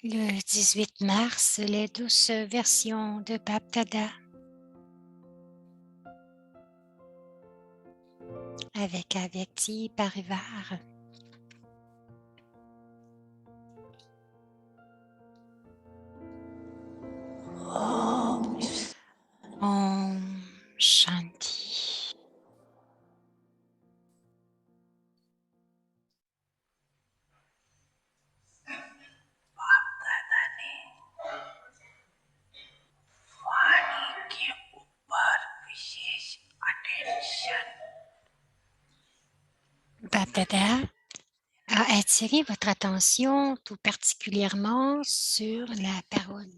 Le 18 mars, les douces versions de Baptada avec Avyakti Parivar. Om Shanti. वाणी के ऊपर विशेष attention. Baptada a attiré votre attention tout particulièrement sur la parole.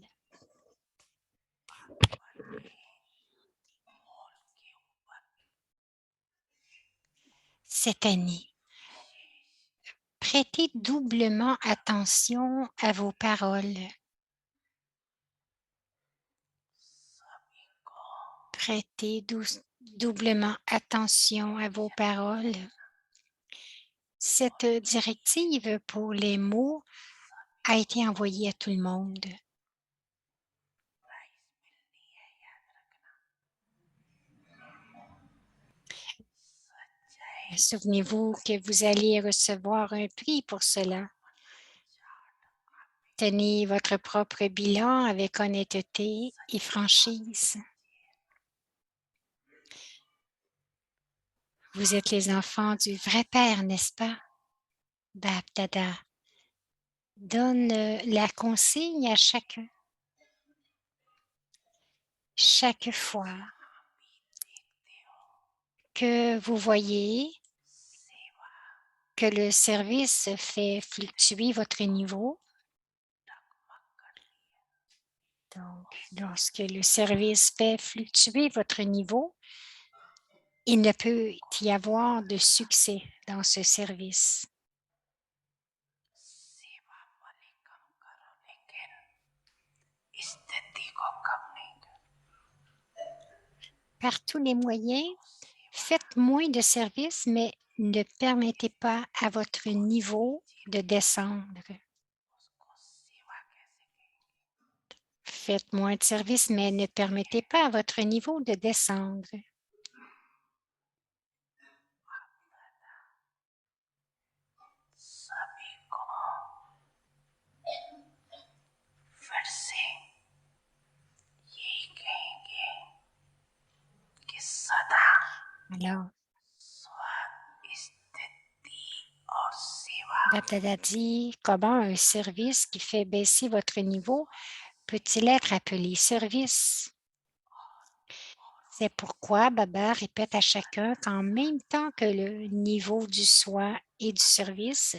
Cette année, prêtez doublement attention à vos paroles. Prêtez doublement attention à vos paroles. Cette directive pour les mots a été envoyée à tout le monde. Souvenez-vous que vous allez recevoir un prix pour cela. Tenez votre propre bilan avec honnêteté et franchise. Vous êtes les enfants du vrai Père, n'est-ce pas? Baptada donne la consigne à chacun. Chaque fois que vous voyez que le service fait fluctuer votre niveau, donc lorsque le service fait fluctuer votre niveau, il ne peut y avoir de succès dans ce service. Par tous les moyens, faites moins de services, mais ne permettez pas à votre niveau de descendre. Faites moins de services, mais ne permettez pas à votre niveau de descendre. Alors, Baptada dit, comment un service qui fait baisser votre niveau peut-il être appelé service? C'est pourquoi Baba répète à chacun qu'en même temps que le niveau du soi et du service,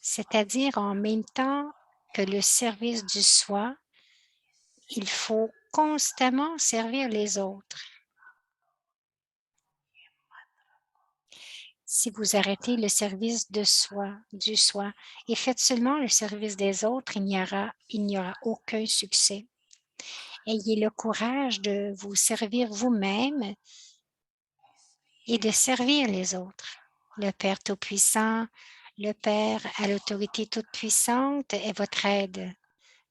c'est-à-dire en même temps que le service du soi, il faut constamment servir les autres. Si vous arrêtez le service de soi, du soi, et faites seulement le service des autres, il n'y aura aucun succès. Ayez le courage de vous servir vous-même et de servir les autres. Le Père Tout-Puissant, le Père à l'autorité toute-puissante est votre aide.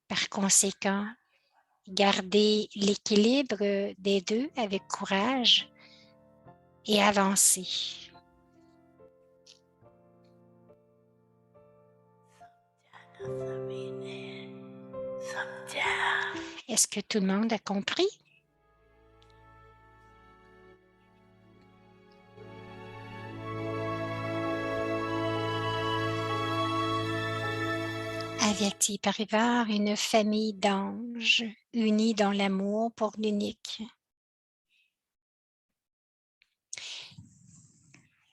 Par conséquent, gardez l'équilibre des deux avec courage et avancez. Est-ce que tout le monde a compris? Avyakti Parivar, une famille d'anges unis dans l'amour pour l'unique.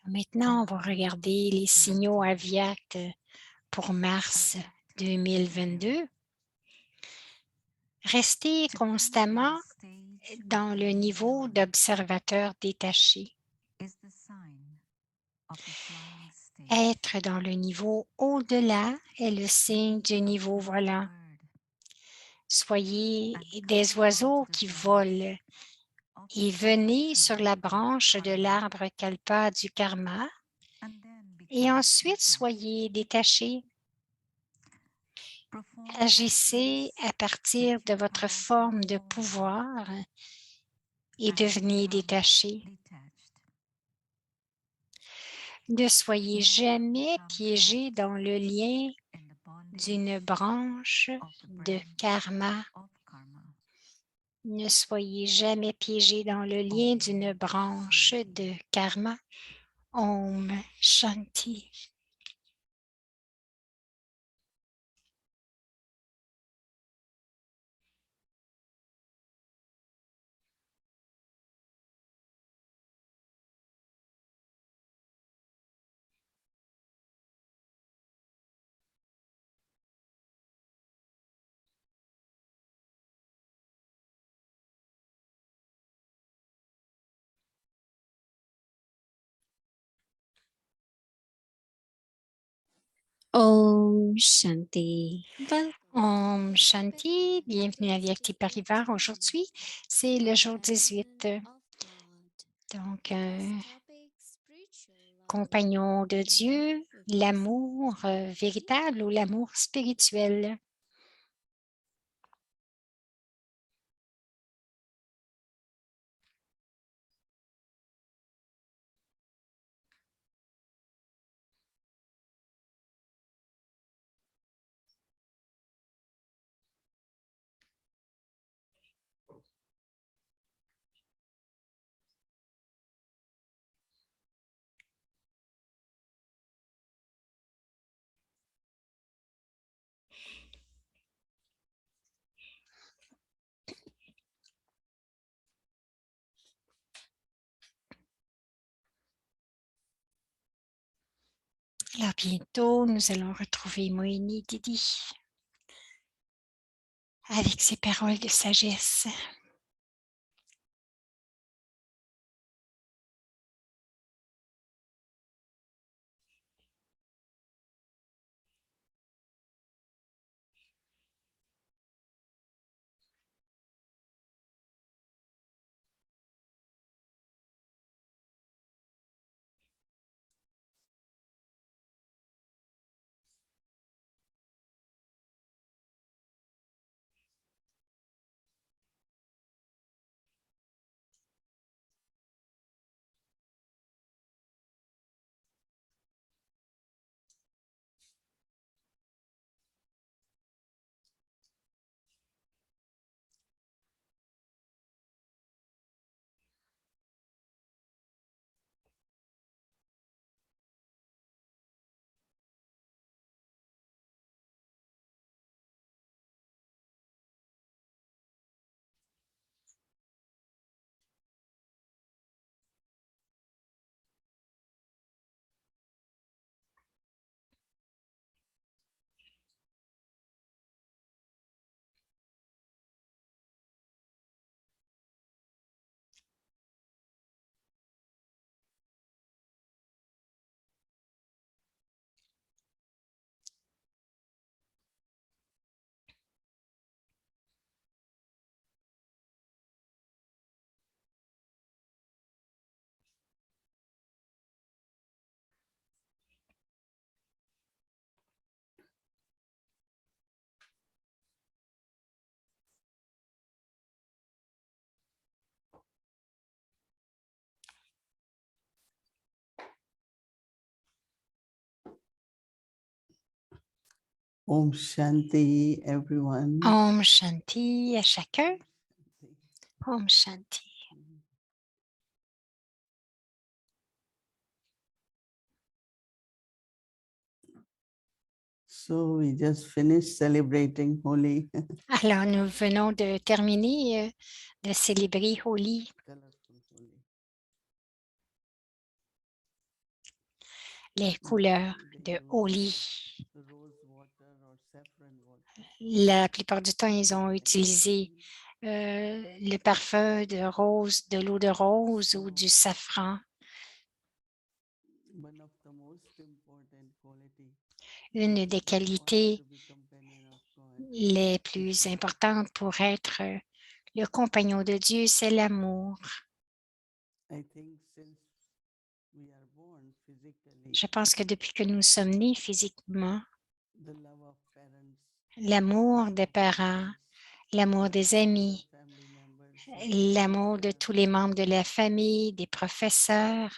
Maintenant, on va regarder les signaux Avyak pour mars 2022. Restez constamment dans le niveau d'observateur détaché. Être dans le niveau au-delà est le signe du niveau volant. Soyez des oiseaux qui volent et venez sur la branche de l'arbre kalpa du karma et ensuite soyez détachés. Agissez à partir de votre forme de pouvoir et devenez détaché. Ne soyez jamais piégé dans le lien d'une branche de karma. Ne soyez jamais piégé dans le lien d'une branche de karma. Om Shanti. Om Shanti. Om Shanti, bienvenue à Vyakti Parivar. Aujourd'hui, c'est le jour 18. Donc, compagnon de Dieu, l'amour véritable ou l'amour spirituel. Alors, bientôt, nous allons retrouver Moini Didi avec ses paroles de sagesse. Om Shanti, everyone. Om Shanti à chacun. Om Shanti. So we just finished celebrating Holi. Alors, nous venons de terminer de célébrer Holi, Colorful Holi. les couleurs They de use Holi. rose water or saffron water. La plupart du temps, ils ont utilisé le parfum de rose, de l'eau de rose ou du safran. One of the most important quality Une des qualités to be companion of God. les plus importantes pour être le compagnon de Dieu, c'est l'amour. I think since we are born physically, Je pense que depuis que nous sommes nés physiquement, the love of parents l'amour des parents, l'amour des amis, l'amour de tous les membres de la famille, des professeurs.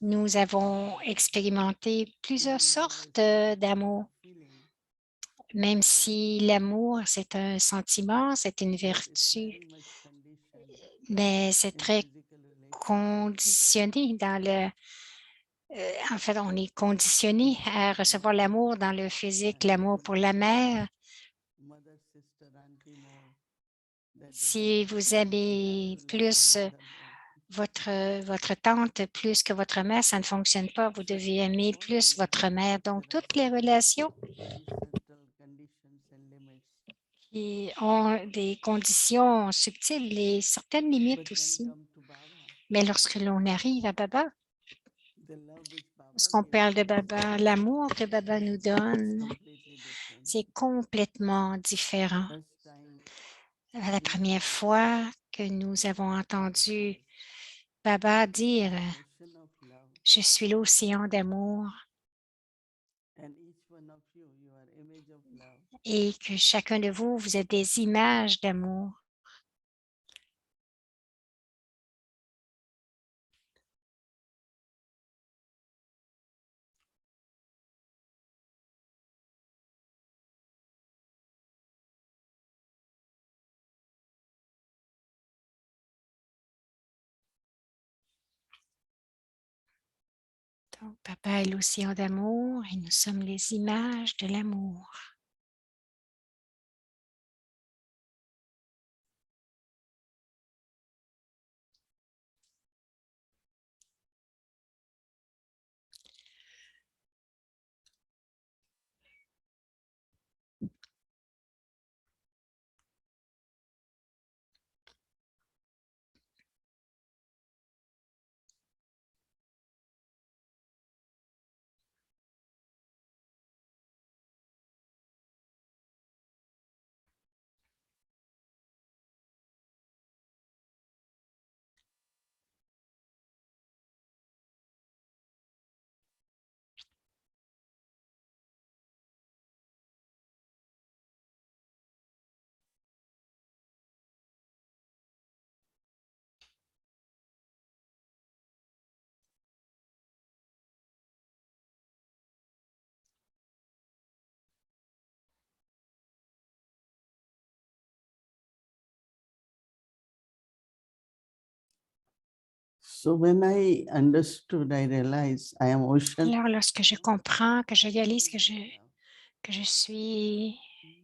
Nous avons expérimenté plusieurs sortes d'amour, même si l'amour, c'est un sentiment, c'est une vertu, mais c'est très conditionné dans le... en fait, on est conditionné à recevoir l'amour dans le physique, l'amour pour la mère. Si vous aimez plus votre tante plus que votre mère, ça ne fonctionne pas. Vous devez aimer plus votre mère. Donc, toutes les relations qui ont des conditions subtiles et certaines limites aussi. Mais lorsque l'on arrive à Baba, lorsqu'on parle de Baba, l'amour que Baba nous donne, c'est complètement différent. La première fois que nous avons entendu Baba dire « Je suis l'océan d'amour » et que chacun de vous, vous êtes des images d'amour. Donc, Papa est l'océan d'amour et nous sommes les images de l'amour. So when I understood, I realized I am ocean. Alors, lorsque je comprends, que je réalise que je suis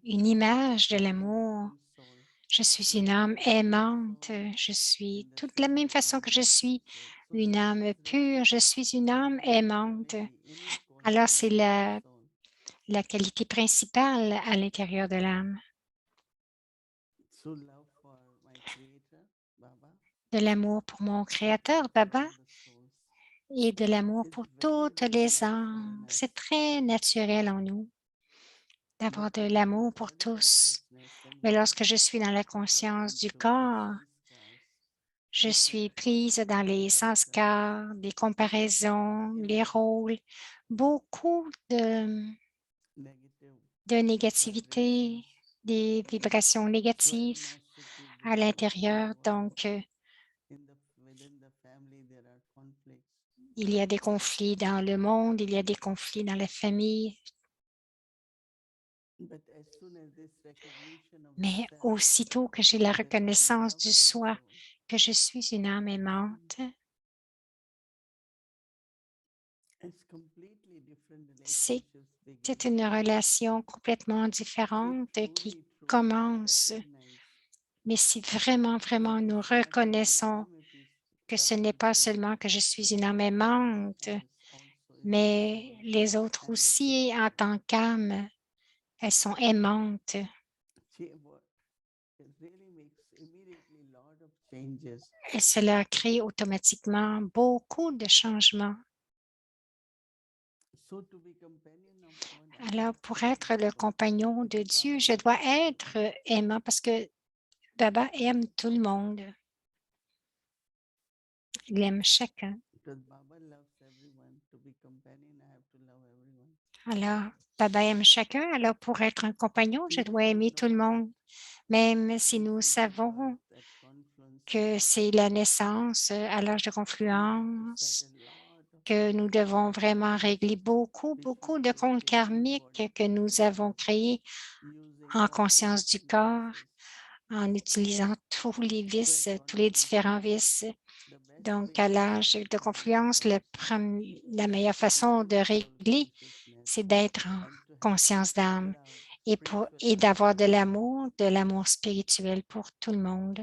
une image de l'amour, je suis une âme aimante, je suis toute de la même façon que je suis une âme pure, je suis une âme aimante. Alors, c'est la qualité principale à l'intérieur de l'âme, So love for my creator, Baba, de l'amour pour mon Créateur, Baba, all the souls. et de l'amour It's pour very, toutes very les natural âmes. in us. C'est très naturel en nous d'avoir But de when I am l'amour in pour body tous. consciousness, then Mais Baba lorsque je suis dans la got me conscience du into corps, sanskars, je suis different prise dans les comparisons, sanskars, des comparaisons, les rôles, beaucoup negative de vibrations. négativité, des vibrations So I am négatives not strictly à divided in the l'intérieur. world. Donc, Within the family, there are conflicts. il y a des conflits dans le monde, il y a des conflits dans la famille, But as soon as this recognition of the mais self, aussitôt que j'ai la that I am a reconnaissance du loving soi, soul, que je suis une âme aimante, it's completely different c'est relationships begin. c'est une relation complètement So différente qui truly, truly, I commence. recognize Mais si vraiment, that vraiment nous it's not only reconnaissons I am a peace, que ce n'est loving pas soul, seulement que je but suis une âme everyone aimante, else also is a mais soul les autres and is aussi, en loving. tant qu'âme, elles sont aimantes. It really makes immediately lot of changes. Et cela crée automatiquement beaucoup de changements. So to be companion of God, I Alors, have to pour love être le everyone. compagnon de Because Dieu, Baba je dois loves être everyone. aimant parce que Baba aime tout le monde. Il aime chacun. Because Baba loves everyone. To be companion, I have to love everyone. Alors, Baba aime chacun, alors pour être un compagnon, je dois aimer tout le monde, même si nous savons que c'est la naissance à l'âge de confluence, que nous devons vraiment régler beaucoup de comptes karmiques que nous avons créés en conscience du corps, en utilisant tous les vices, tous les différents vices. Donc, à l'âge de confluence, la meilleure façon de régler, c'est d'être en conscience d'âme et d'avoir de l'amour spirituel pour tout le monde.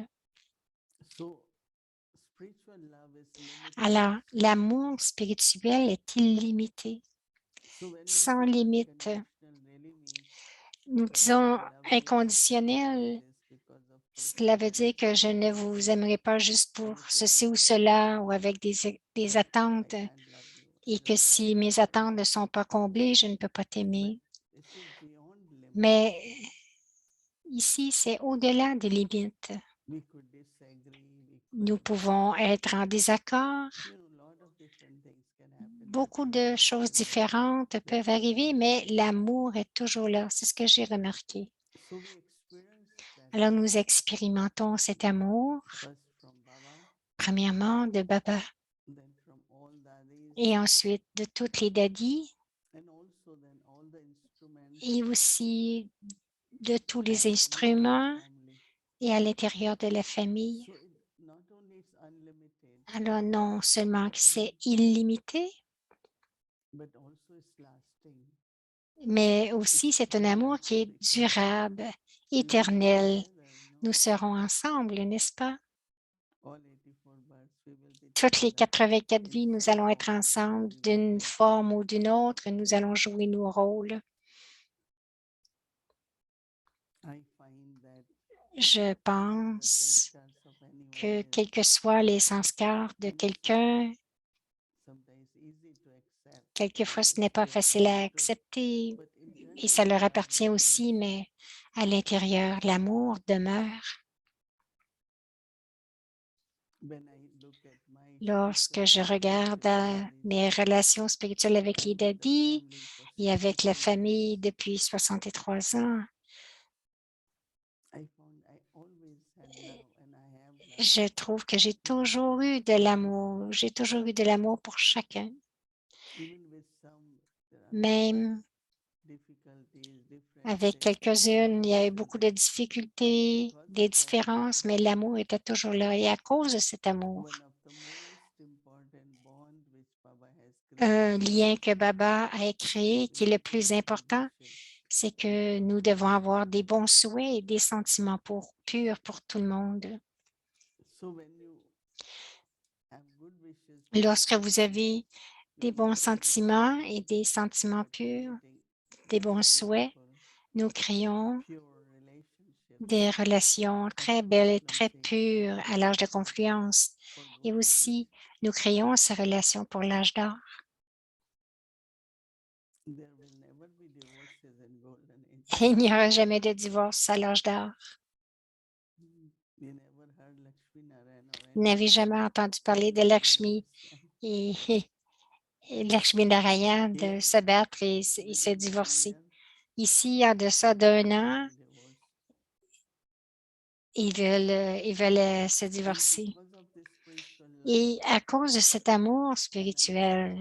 Alors, l'amour spirituel est illimité, sans limite. Nous disons inconditionnel. Cela veut dire que je ne vous aimerai pas juste pour ceci ou cela ou avec des attentes et que si mes attentes ne sont pas comblées, je ne peux pas t'aimer. Mais ici, c'est au-delà des limites. Nous pouvons être en désaccord. Beaucoup de choses différentes peuvent arriver, mais l'amour est toujours là. C'est ce que j'ai remarqué. Alors, nous expérimentons cet amour, premièrement de Baba et ensuite de toutes les daddies et aussi de tous les instruments et à l'intérieur de la famille. Alors, non seulement que c'est illimité, mais aussi c'est un amour qui est durable, éternel. Nous serons ensemble, n'est-ce pas? Toutes les 84 vies, nous allons être ensemble d'une forme ou d'une autre. Nous allons jouer nos rôles. Je pense que quels que soient les sanskars de quelqu'un, quelquefois ce n'est pas facile à accepter et ça leur appartient aussi, mais à l'intérieur, l'amour demeure. Lorsque je regarde mes relations spirituelles avec les daddies et avec la famille depuis 63 ans, je trouve que j'ai toujours eu de l'amour. J'ai toujours eu de l'amour pour chacun. Même avec quelques-unes, il y a eu beaucoup de difficultés, des différences, mais l'amour était toujours là. Et à cause de cet amour, un lien que Baba a créé qui est le plus important, c'est que nous devons avoir des bons souhaits et des sentiments purs pour tout le monde. Lorsque vous avez des bons sentiments et des sentiments purs, des bons souhaits, nous créons des relations très belles et très pures à l'âge de confluence. Et aussi, nous créons ces relations pour l'âge d'or. Il n'y aura jamais de divorce à l'âge d'or. Vous n'avez jamais entendu parler de Lakshmi et Lakshmi Narayan de se battre et se divorcer. Ici, en deçà d'un an, ils veulent se divorcer. Et à cause de cet amour spirituel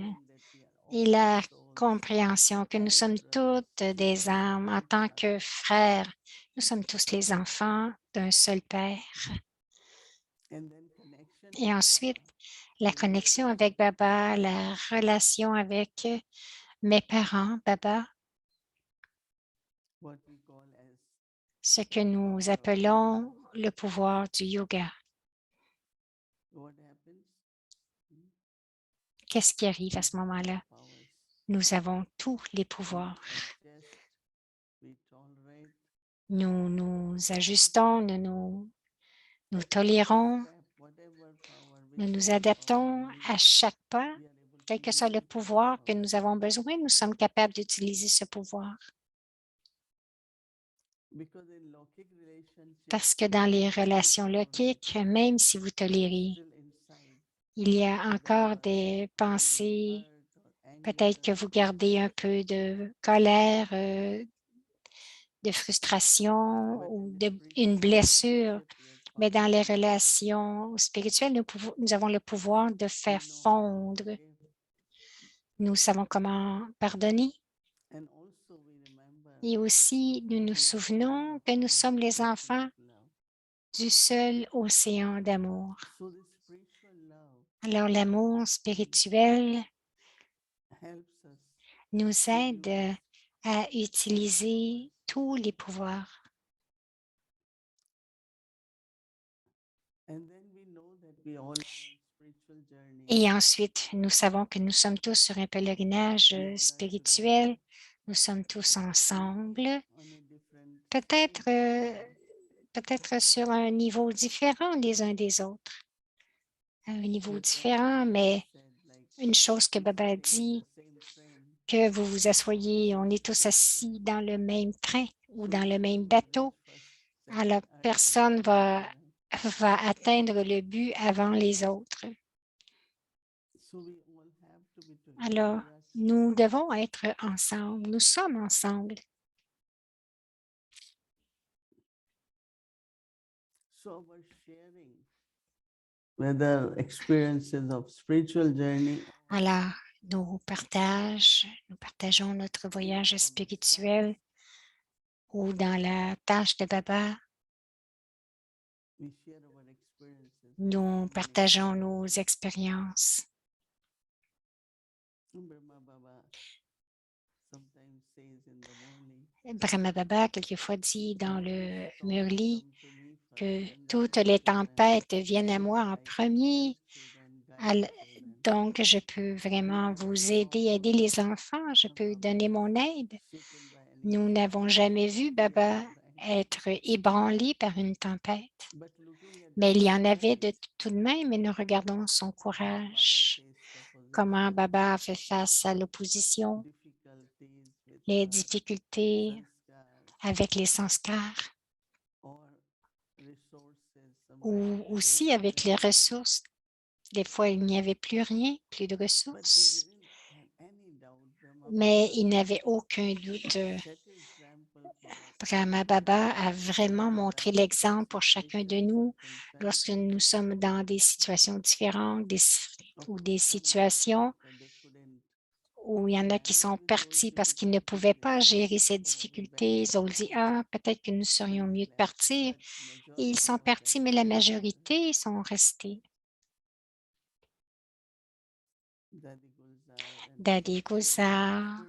et la compréhension que nous sommes toutes des âmes en tant que frères, nous sommes tous les enfants d'un seul Père. Et ensuite, la connexion avec Baba, la relation avec mes parents, Baba, ce que nous appelons le pouvoir du yoga. Qu'est-ce qui arrive à ce moment-là? Nous avons tous les pouvoirs. Nous nous ajustons, nous tolérons, nous nous adaptons à chaque pas, quel que soit le pouvoir que nous avons besoin, nous sommes capables d'utiliser ce pouvoir. Parce que dans les relations lokiques, même si vous tolérez, il y a encore des pensées Peut-être que vous gardez un peu de colère, de frustration ou une blessure, mais dans les relations spirituelles, nous avons le pouvoir de faire fondre. Nous savons comment pardonner et aussi nous nous souvenons que nous sommes les enfants du seul océan d'amour. Alors l'amour spirituel nous aide à utiliser tous les pouvoirs. Et ensuite, nous savons que nous sommes tous sur un pèlerinage spirituel. Nous sommes tous ensemble, peut-être peut-être sur un niveau différent les uns des autres, à un niveau différent, mais une chose que Baba a dit, que vous vous asseyez, on est tous assis dans le même train ou dans le même bateau. Alors, personne va atteindre le but avant les autres. Alors, nous devons être ensemble. Nous sommes ensemble. Alors, nous partageons notre voyage spirituel ou dans la tâche de Baba, nous partageons nos expériences. Brahma Baba, quelquefois, dit dans le Murli que toutes les tempêtes viennent à moi en premier. Donc, je peux vraiment vous aider les enfants. Je peux donner mon aide. Nous n'avons jamais vu Baba être ébranlé par une tempête. Mais il y en avait tout de même et nous regardons son courage. Comment Baba a fait face à l'opposition, les difficultés avec les sanskars ou aussi avec les ressources. Des fois, il n'y avait plus rien, plus de ressources, mais il n'avait aucun doute. Brahma Baba a vraiment montré l'exemple pour chacun de nous lorsque nous sommes dans des situations différentes ou des situations où il y en a qui sont partis parce qu'ils ne pouvaient pas gérer ces difficultés. Ils ont dit, ah, peut-être que nous serions mieux de partir. Et ils sont partis, mais la majorité sont restés. Dadi Gulzar,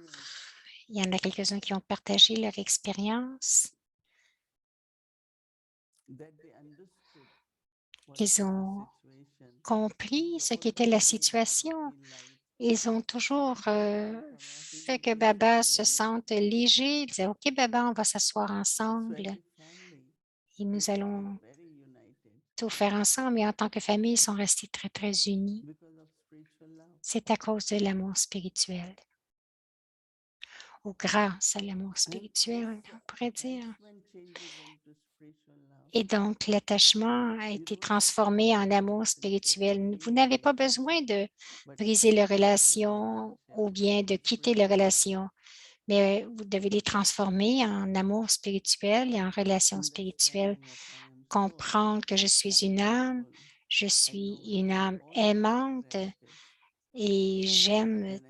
il y en a quelques-uns qui ont partagé leur expérience. Ils ont compris ce qu'était la situation. Ils ont toujours fait que Baba se sente léger. Ils disaient, OK, Baba, on va s'asseoir ensemble et nous allons tout faire ensemble. Et en tant que famille, ils sont restés très, très unis. C'est à cause de l'amour spirituel ou grâce à l'amour spirituel, on pourrait dire. Et donc, l'attachement a été transformé en amour spirituel. Vous n'avez pas besoin de briser les relations ou bien de quitter les relations, mais vous devez les transformer en amour spirituel et en relation spirituelle. Comprendre que je suis une âme aimante et j'aime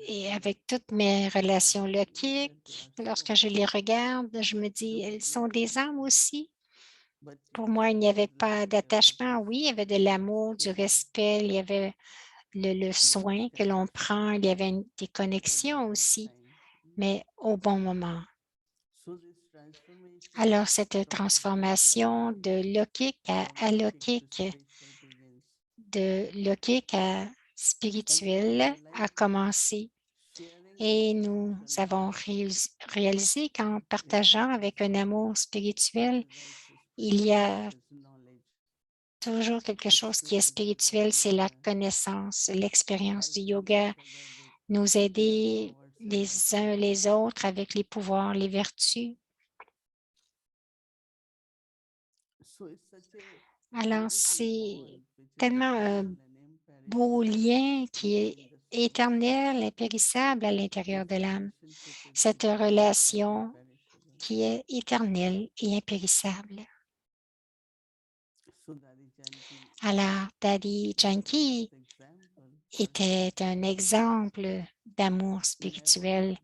et avec toutes mes relations lokiques, lorsque je les regarde, je me dis, elles sont des âmes aussi. Pour moi, il n'y avait pas d'attachement. Oui, il y avait de l'amour, du respect, il y avait le soin que l'on prend, il y avait des connexions aussi, mais au bon moment. Alors, cette transformation de lokique à alokik, de lokique à spirituel a commencé. Et nous avons réalisé qu'en partageant avec un amour spirituel, il y a toujours quelque chose qui est spirituel, c'est la connaissance, l'expérience du yoga, nous aider les uns les autres avec les pouvoirs, les vertus. Alors, c'est tellement un beau lien qui éternel, impérissable à l'intérieur de l'âme. Cette relation qui est éternelle et impérissable. Alors, Daddy Janki était un exemple d'amour spirituel.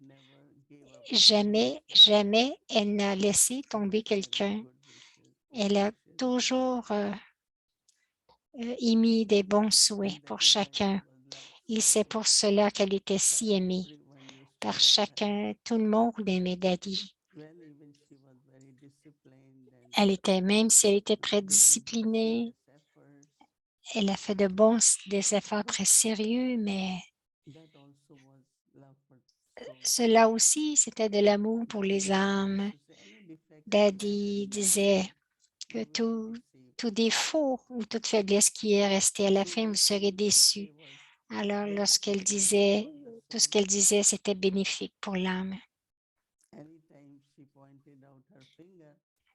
Jamais, jamais elle n'a laissé tomber quelqu'un. Elle a toujours émis des bons souhaits pour chacun. Et c'est pour cela qu'elle était si aimée par chacun. Tout le monde aimait Daddy. Elle était, même si elle était très disciplinée, elle a fait des efforts très sérieux, mais cela aussi, c'était de l'amour pour les âmes. Daddy disait que tout défaut ou toute faiblesse qui est restée à la fin, vous serez déçus. Alors, lorsqu'elle disait, tout ce qu'elle disait, c'était bénéfique pour l'âme.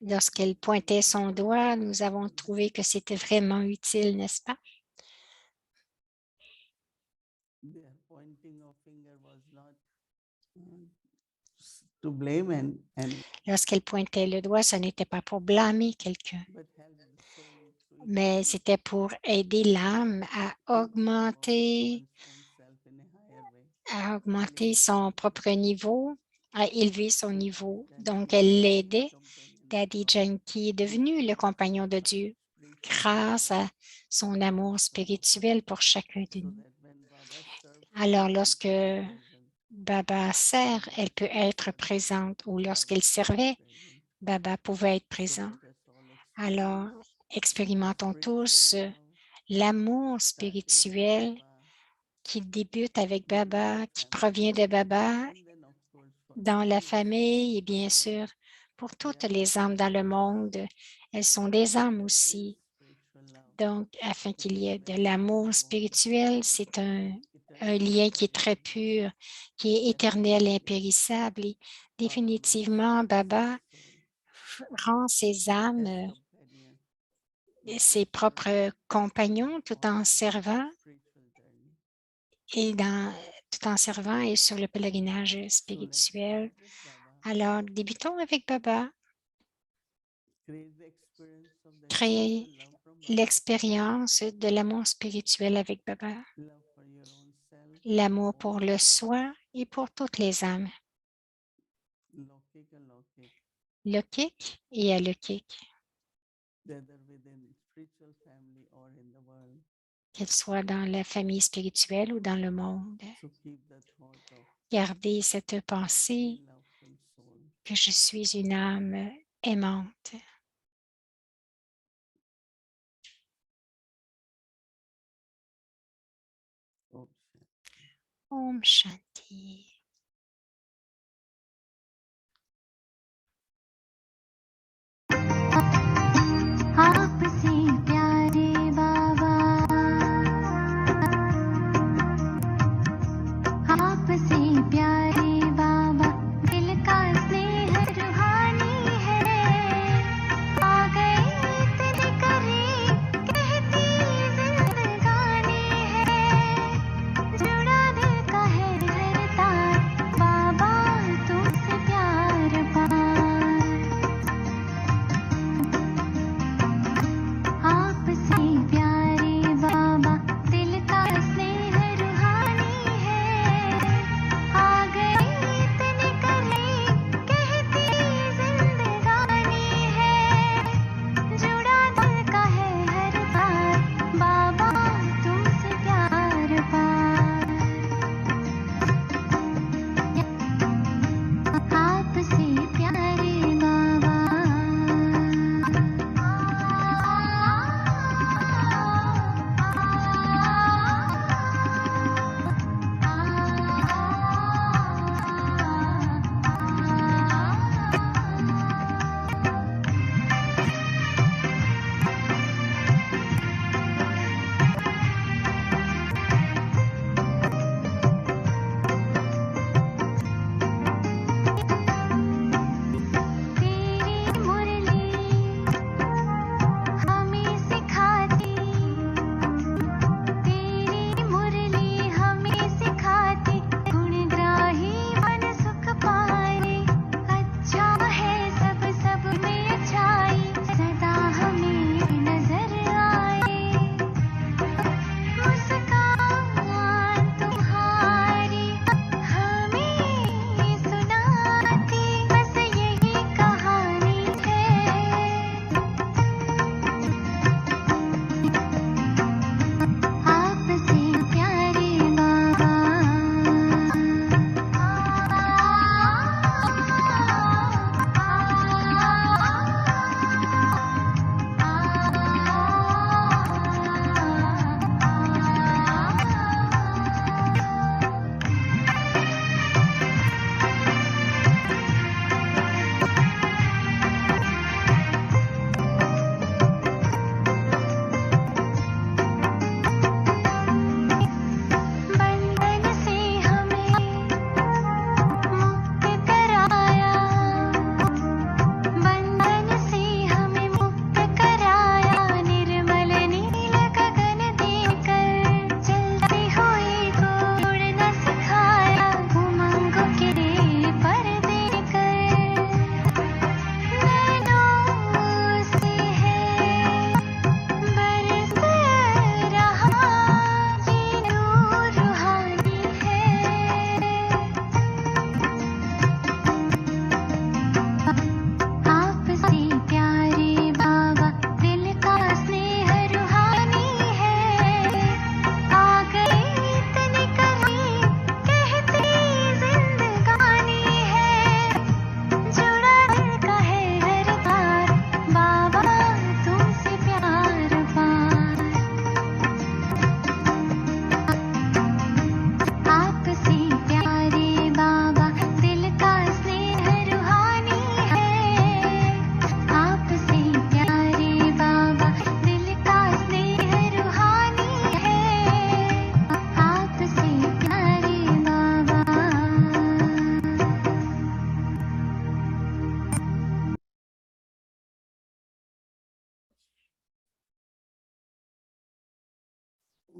Lorsqu'elle pointait son doigt, nous avons trouvé que c'était vraiment utile, n'est-ce pas? Lorsqu'elle pointait le doigt, ce n'était pas pour blâmer quelqu'un, mais c'était pour aider l'âme à augmenter son propre niveau, à élever son niveau. Donc, elle l'aidait. Daddy Janki est devenu le compagnon de Dieu grâce à son amour spirituel pour chacun de nous. Alors, lorsque Baba sert, elle peut être présente, ou lorsqu'elle servait, Baba pouvait être présent. Alors, expérimentons tous l'amour spirituel qui débute avec Baba, qui provient de Baba dans la famille et bien sûr pour toutes les âmes dans le monde. Elles sont des âmes aussi. Donc, afin qu'il y ait de l'amour spirituel, c'est un lien qui est très pur, qui est éternel et impérissable. Et définitivement, Baba rend ses âmes ses propres compagnons tout en servant et sur le pèlerinage spirituel. Alors, débutons avec Baba. Créer l'expérience de l'amour spirituel avec Baba. L'amour pour le soi et pour toutes les âmes. Lokik et alokiques. Qu'elles soient dans la famille spirituelle ou dans le monde. Gardez cette pensée que je suis une âme aimante. Om Shanti. आपसे प्यारे बाबा, आपसे प्यारे बाबा, दिल का स्नेह रूहानी है, आ गए तेरे करीब, कहती जिंदगानी है, जुड़ा दिल का है हर तार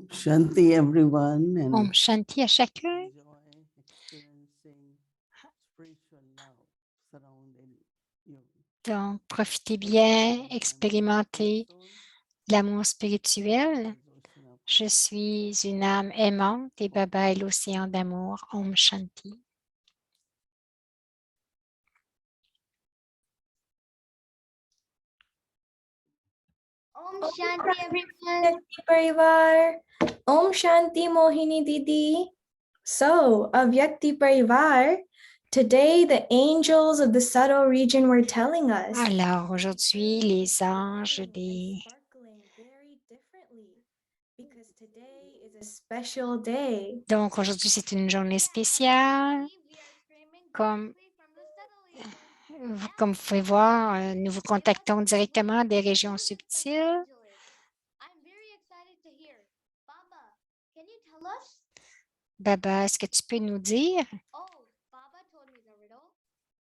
Om Shanti everyone and Om Shanti à chacun. enjoy experiencing spiritual love surrounding you. Donc, profitez bien, expérimentez l'amour spirituel. Je suis une âme aimante et Baba est l'océan d'amour. Om Shanti. Om Shanti everyone. Shakti Parivar. Om Shanti Mohini Didi. So, Avyakti Parivar, today the angels of the subtle region were telling us. Alors, aujourd'hui, les anges des... Sparkling very differently because today is a special day. Donc, aujourd'hui, c'est une journée spéciale. Comme vous pouvez voir, nous vous contactons directement des régions subtiles. I'm very excited to hear. Baba, can you tell us? Baba, est-ce que tu peux nous dire? Oh, Baba told me the riddle.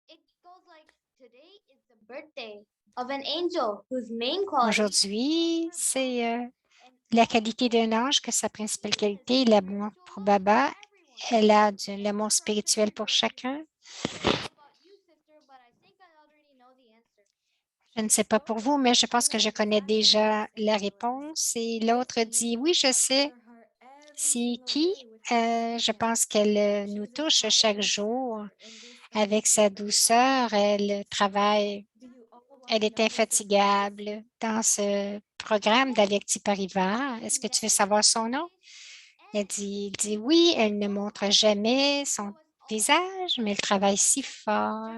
It goes like, today is the birthday of an angel whose main quality Aujourd'hui, c'est la qualité d'un ange, que sa principale qualité est l'amour pour Baba. Elle a de l'amour spirituel pour chacun. Je ne sais pas pour vous, mais je pense que je connais déjà la réponse. Et l'autre dit, oui, je sais. C'est qui? Je pense qu'elle nous touche chaque jour avec sa douceur. Elle travaille, elle est infatigable dans ce programme d'Avyakti Parivar. Est-ce que tu veux savoir son nom? Elle dit oui, elle ne montre jamais son visage, mais elle travaille si fort.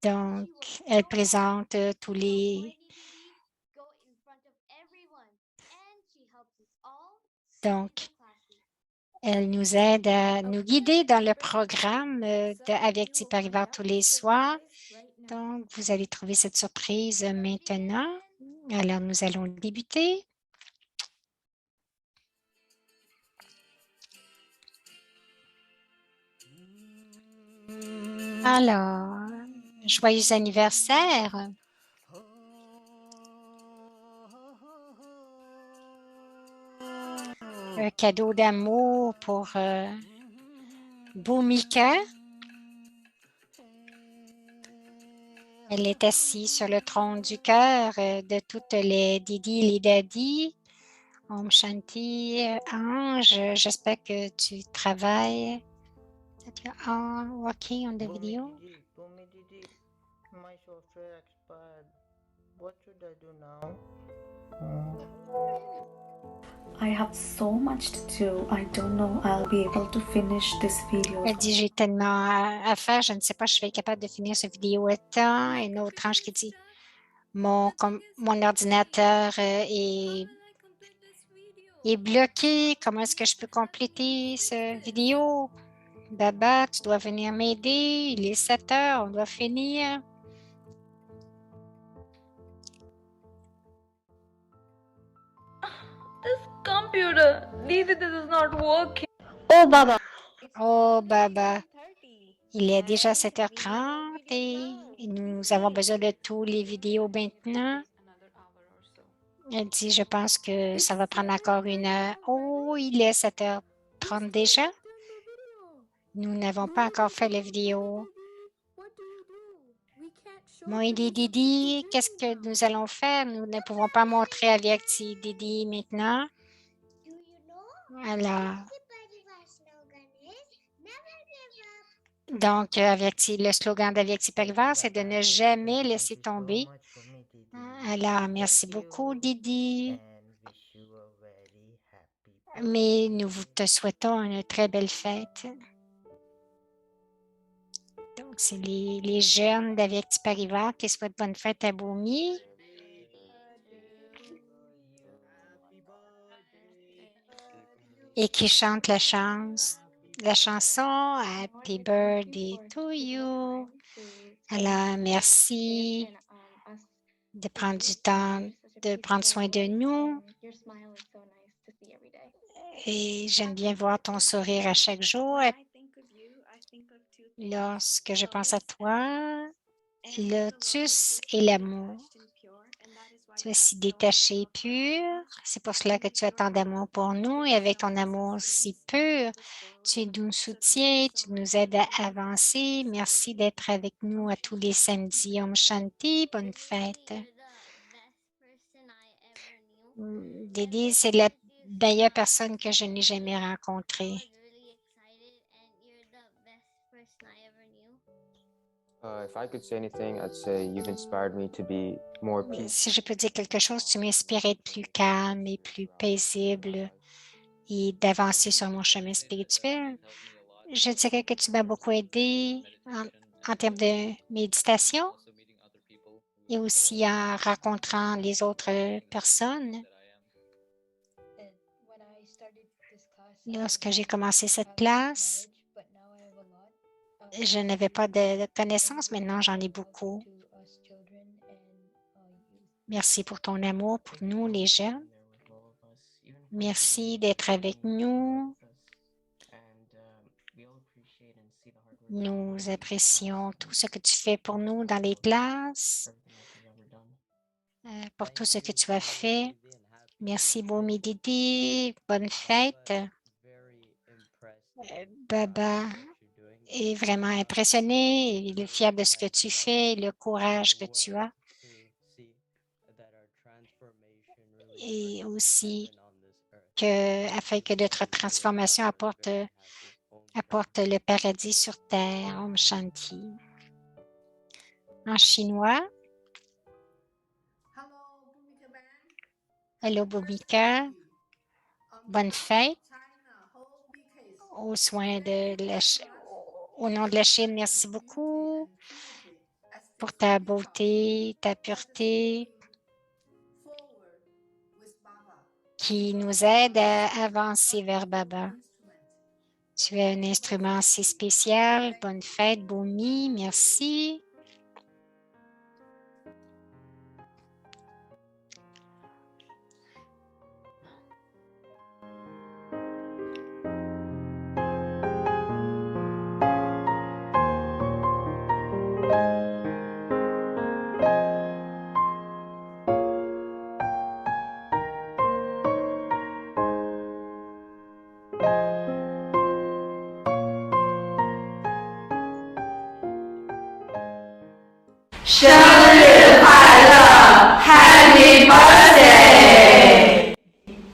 Donc, elle présente tous les... Donc, elle nous aide à nous guider dans le programme d'Avyakti Parivar tous les soirs. Donc, vous allez trouver cette surprise maintenant. Alors, nous allons débuter. Alors, joyeux anniversaire. Un cadeau d'amour pour Bhumika. Elle est assise sur le trône du cœur de toutes les Didi et les Daddy. Om Shanti, Ange, j'espère que tu travailles. Working on the video. Bhumi Didi, my software expired. What should I do now? I have so much to do. I don't know I'll be able to finish this video. Elle dit, j'ai tellement à faire, je ne sais pas si je vais être capable de finir cette vidéo à temps. Et une autre ange qui dit, mon ordinateur est bloqué. Comment est-ce que je peux compléter cette vidéo? Baba, tu dois venir m'aider. Il est 7 heures, on doit finir. This computer, this is not working. Oh, Baba. Oh, Baba, il est déjà 7h30 et nous avons besoin de tous les vidéos maintenant. Elle dit, je pense que ça va prendre encore 1 heure. Oh, il est 7h30 déjà. Nous n'avons pas encore fait la vidéo. Mohini Didi, qu'est-ce que nous allons faire? Nous ne pouvons pas montrer Avyakti Didi maintenant. Alors, donc, le slogan d'Avyakti Parivar, c'est de ne jamais laisser tomber. Alors, merci beaucoup, Didi. Mais nous te souhaitons une très belle fête. Donc, c'est les jeunes d'Avyakti Parivar qui souhaitent bonne fête à Bhumi. Et qui chantent la chanson Happy Birthday to you. Alors, merci de prendre du temps, de prendre soin de nous. Et j'aime bien voir ton sourire à chaque jour. Lorsque je pense à toi, le lotus et l'amour. Tu es si détaché et pur. C'est pour cela que tu as tant d'amour pour nous et avec ton amour si pur, tu nous soutiens, tu nous aides à avancer. Merci d'être avec nous à tous les samedis. Om Shanti, bonne fête. Dédé, c'est la meilleure personne que je n'ai jamais rencontrée. If I could say anything, I'd say you've inspired me to be more peaceful. Si je peux dire quelque chose, tu m'inspires à être plus calme et plus paisible et d'avancer sur mon chemin spirituel. Je dirais que tu m'as beaucoup aidé en termes de méditation et aussi en rencontrant les autres personnes. Lorsque j'ai commencé cette classe, je n'avais pas de connaissances. Maintenant, j'en ai beaucoup. Merci pour ton amour pour nous, les jeunes. Merci d'être avec nous. Nous apprécions tout ce que tu fais pour nous dans les classes, pour tout ce que tu as fait. Merci, Bomi Didi. Bonne fête. Baba est vraiment impressionné. Il est fier de ce que tu fais, le courage que tu as. Et aussi afin que notre transformation apporte le paradis sur terre. Om Shanti. En chinois. Hello, Bhumika. Bonne fête. Au nom de la Chine, merci beaucoup pour ta beauté, ta pureté qui nous aide à avancer vers Baba. Tu es un instrument si spécial. Bonne fête, Bomi. Merci.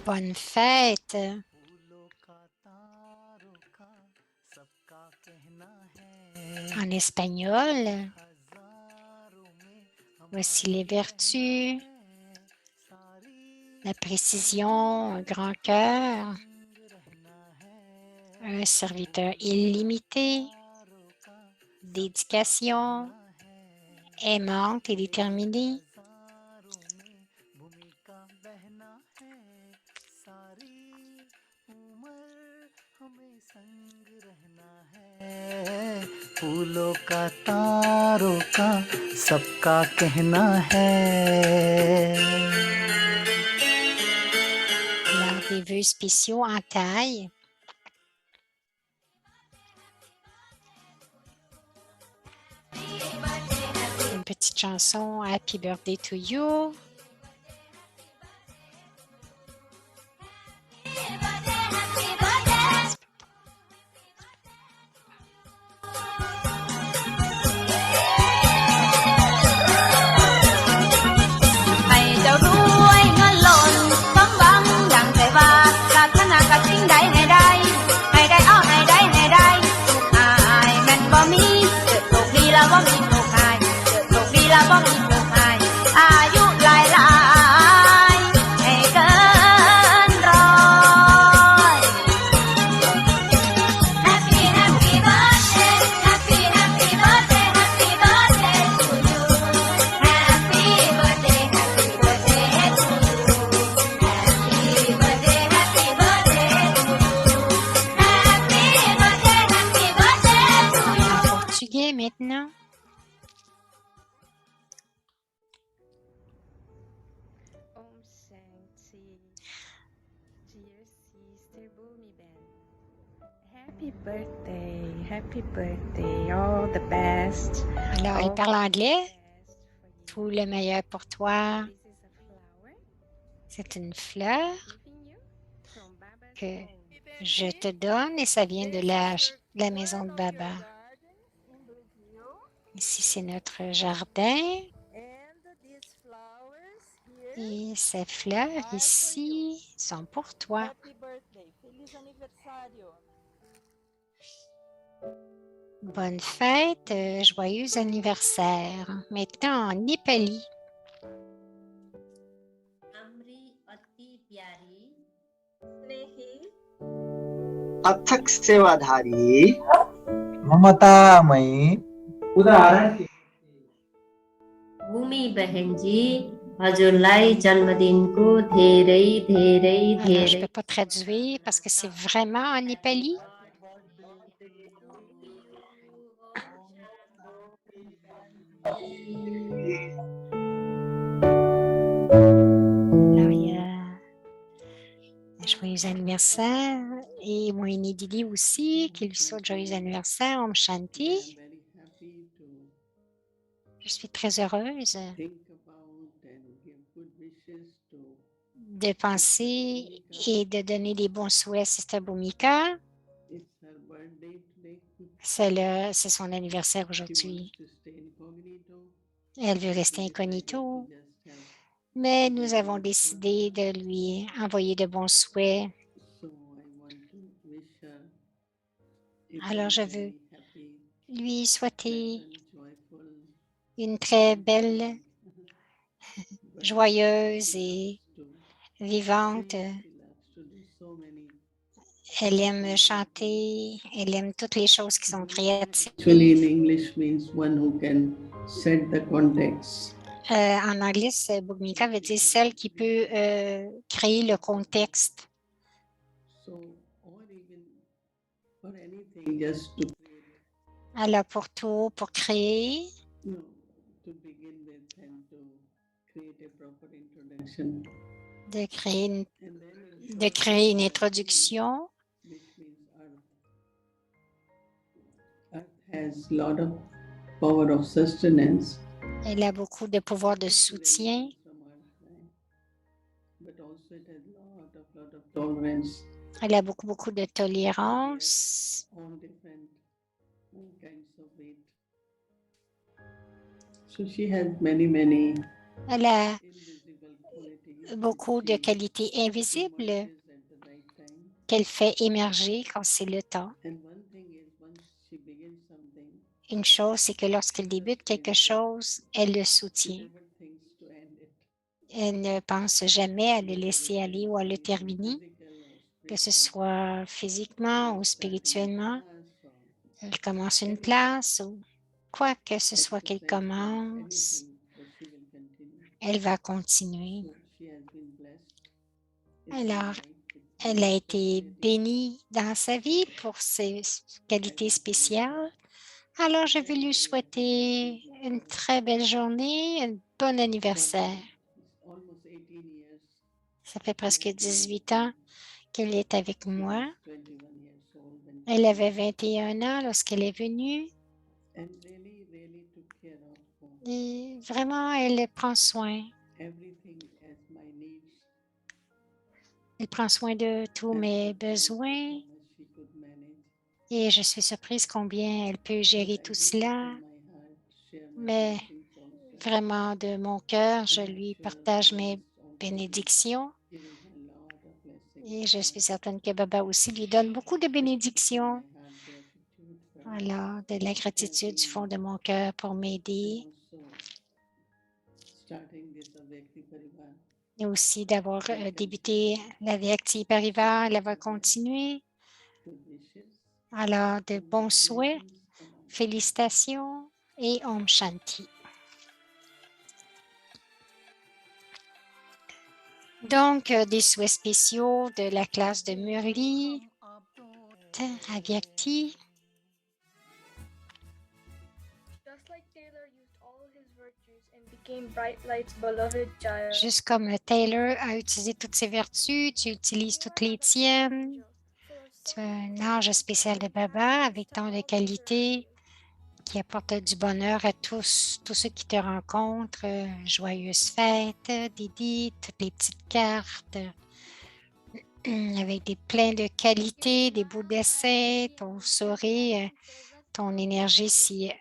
Bonne fête. En espagnol, voici les vertus, la précision, un grand cœur, un serviteur illimité, dédication, aimante et déterminée. फूलों का तारों का सबका कहना है. Alors, des vœux spéciaux en taille. Une petite chanson Happy Birthday to You. Maintenant. Om Shanti. Dear Sister Bhumiben, happy birthday, all the best. Alors, il parle anglais. Tout le meilleur pour toi. C'est une fleur Giving you from Baba's que home. je te donne et ça vient de la maison de Baba. Ici, c'est notre jardin et ces fleurs ici sont pour toi. Bonne fête, joyeux anniversaire. Maintenant en Népali. हाम्री अति प्यारी अथक सेवाधारी ममतामयी भूमि बहनजी हजुरलाई जन्मदिनको धेरै धेरै Alors, je ne धेरै peux pas traduire parce que c'est vraiment en Népali. Alors, il y a un joyeux anniversaire et Mohini Didi aussi qui lui souhaite joyeux anniversaire. Om Shanti. I'm very happy to Je suis très heureuse think about and give good wishes to de penser et de donner des bons souhaits à Sister Bhumika. it's her birthday today. C'est son anniversaire She aujourd'hui. wants to stay incognito. Elle veut rester We decided incognito, to just have mais nous avons décidé de lui envoyer de bons souhaits. so I want to wish her a Alors, je very, veux very happy, lui souhaiter pleasant, joyful une très belle, birthday. joyeuse She et loves to vivante. sing, she loves to do so many. Elle aime chanter, elle aime toutes les choses qui sont créatives. Actually, in English means one who can set the context. En anglais, Bhumika veut dire celle qui peut créer le contexte. So, or even for anything, just to create, Alors, pour tout, pour créer, to begin with and to create a proper introduction. de créer une, And then in de short, créer une Earth, introduction. which means Earth. Earth has lot of power of sustenance. Elle a beaucoup de pouvoir de soutien, From Earth, right? But also it has lot of tolerance elle a beaucoup de tolérance. on different kinds of weight. So she has many Elle a invisible qualities beaucoup de which she qualités invisibles emerges at the right time. qu'elle fait émerger quand c'est le temps. And one thing is once she begins something, Une chose, c'est que lorsqu'elle débute quelque chose, elle le she soutient. never thinks to end it. Elle ne pense jamais à le laisser aller ou à le terminer, Physical or que ce spiritual. soit physiquement ou spirituellement. Class or Elle commence une classe ou quoi que ce soit qu'elle commence, anything, but she will continue. elle va continuer. So she has been blessed. in Alors, her life with elle a many été qualities. bénie dans sa vie pour ses qualités spéciales. Alors, je vais lui souhaiter une très belle journée, un bon anniversaire. It's almost 18 years. Ça fait presque 18 ans qu'elle est avec She moi. was 21 years old when Elle avait 21 ans lorsqu'elle est venue and really took care of et vraiment, elle prend soin. everything as my needs. Elle prend soin de tous And mes surprised besoins how much she could manage. et je suis surprise combien elle peut gérer I tout wish cela. from my heart, share my Mais blessings also. vraiment, de mon cœur, je And I'm lui sure partage Baba mes is also bénédictions giving her lot of blessings. et je suis certaine que Baba aussi lui donne beaucoup de bénédictions. My heart gratitude for Alors, de la gratitude du fond de mon cœur pour m'aider and also starting this Avyakti Parivar. et aussi d'avoir débuté la vie active Parivar. Elle va continuer. Good wishes. Alors, de bons souhaits, Congratulations and all. félicitations et Om Shanti. Donc, des souhaits spéciaux de la classe de Murli, Avyakti. Just like Taylor used all his virtues and became Bright Light's beloved child. Juste comme Taylor a utilisé toutes ses vertus, tu utilises toutes les tiennes. Tu as un ange spécial de Baba avec tant de qualités. qui apporte du bonheur à tous ceux qui te rencontrent. Joyeuses fêtes, Didi, toutes les petites cartes avec plein de qualités, des beaux dessins, ton sourire, ton énergie si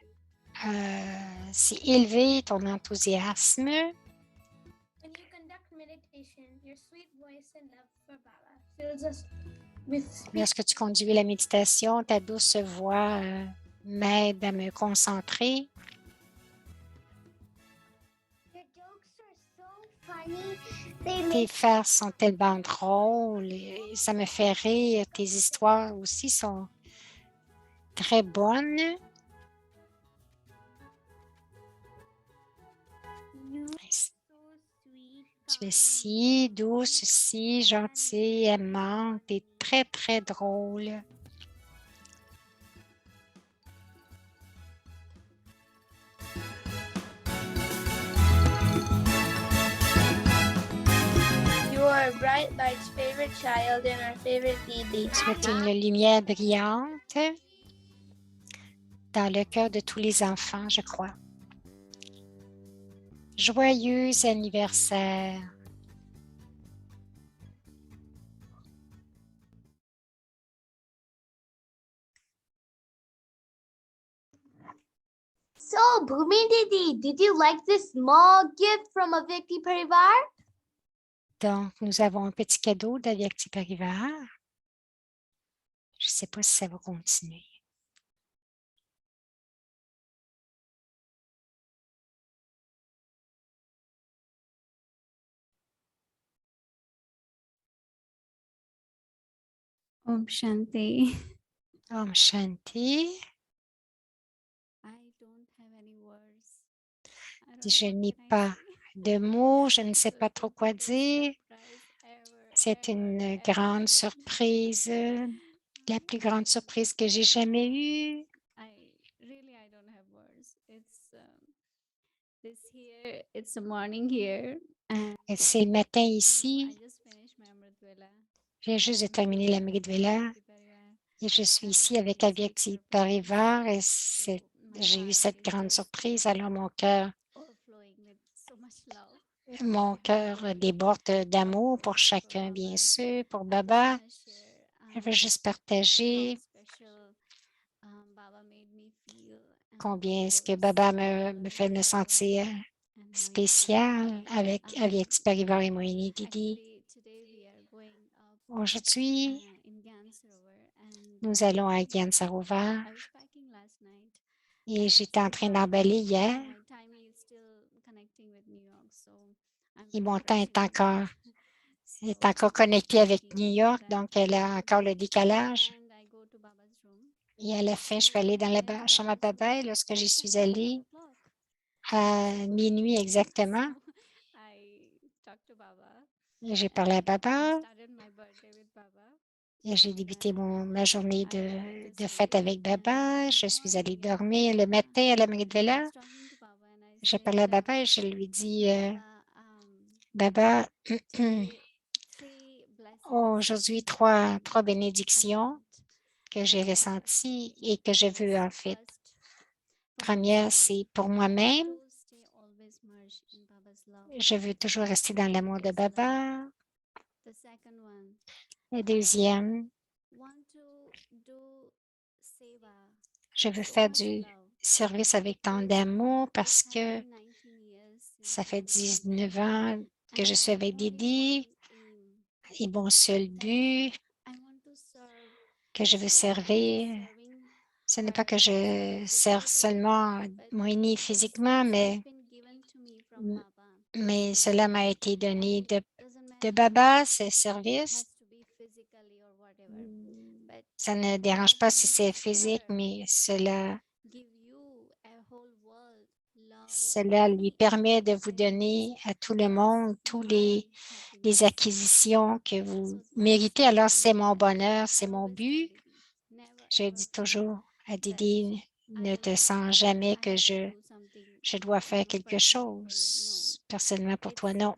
élevée, ton enthousiasme. When you conduct meditation, your sweet voice and love for Baba fills us with Lorsque tu conduis la méditation, ta douce voix m'aide à me concentrer. Your jokes are so funny. They Tes make farces sont tellement drôles, ça me fait rire. Tes histoires aussi sont très bonnes. Tu es si douce, si gentille, aimante et très, très drôle. You are Bright Light's favorite child and our favorite Didi. Tu es une lumière brillante dans le cœur de tous les enfants, je crois. Joyeux anniversaire. So, Bhumi Didi, did you like this small gift from Avyakti Parivar? Donc, nous avons un petit cadeau d'Avyakti Parivar. Je ne sais pas si ça va continuer. Om Shanti. Om Shanti. I don't have any words. Je n'ai pas de mots, je ne sais pas trop quoi dire. C'est une grande surprise, la plus grande surprise que j'ai jamais eue. I don't have words. It's a morning here. Et c'est le matin ici. I just finished my Amrit Vela. Je viens juste de terminer l'Amrit Vela et je suis ici avec Avyakti Parivar et j'ai eu cette grande surprise. Alors mon cœur déborde d'amour pour chacun, bien sûr, pour Baba. Je veux juste partager combien est-ce que Baba me fait me sentir spécial avec Avyakti Parivar et Mohini Didi. Aujourd'hui, nous allons à Gyan Sarovar et j'étais en train d'emballer hier et mon temps est encore connecté avec New York, donc elle a encore le décalage. Et à la fin, je suis allée dans la chambre à Baba et lorsque j'y suis allée à minuit exactement, j'ai parlé à Baba et j'ai débuté ma journée de fête avec Baba. Je suis allée dormir le matin à l'Amrit Vela. J'ai parlé à Baba et je lui dis, Baba, aujourd'hui, trois bénédictions que j'ai ressenties et que je veux en fait. Première, c'est pour moi-même. Je veux toujours rester dans l'amour de Baba. Et deuxième, je veux faire du service avec tant d'amour parce que ça fait 19 ans que je suis avec Didi et mon seul but que je veux servir, ce n'est pas que je sers seulement Mohini physiquement, mais cela m'a été donné de Baba, ce service. Ça ne dérange pas si c'est physique, mais cela lui permet de vous donner à tout le monde toutes les acquisitions que vous méritez. Alors, c'est mon bonheur, c'est mon but. Je dis toujours à Didi, ne te sens jamais que je dois faire quelque chose personnellement pour toi. Non,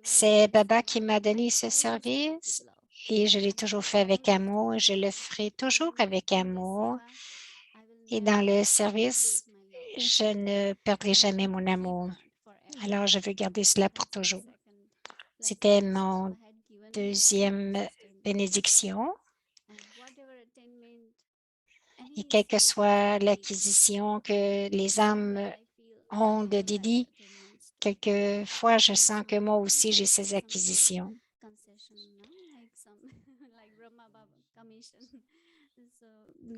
c'est Baba qui m'a donné ce service et je l'ai toujours fait avec amour et je le ferai toujours avec amour. Et dans le service, je ne perdrai jamais mon amour. Alors, je veux garder cela pour toujours. C'était mon deuxième bénédiction. Et quelle que soit l'acquisition que les âmes ont de Didi, quelquefois, je sens que moi aussi, j'ai ces acquisitions. So